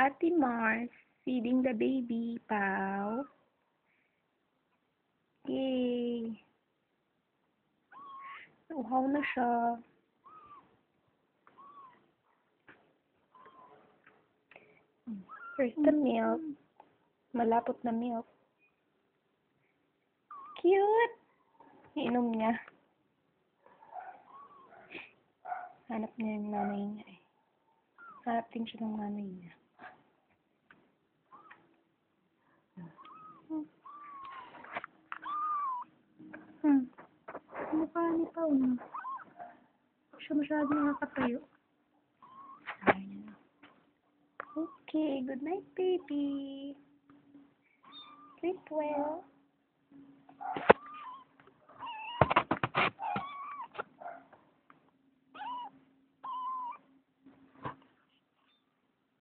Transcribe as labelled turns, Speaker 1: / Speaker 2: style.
Speaker 1: Ate Mars feeding the baby, Pau. Yay! Uhaw na siya. Here's the milk. Malapot na milk. Cute! Iinom niya. Hanap niya yung nanay niya eh. Hanap din siya ng nanay niya. Mukha ni Pao. Siya masyado nakakatayo. Okay, good night, baby. Sleep well.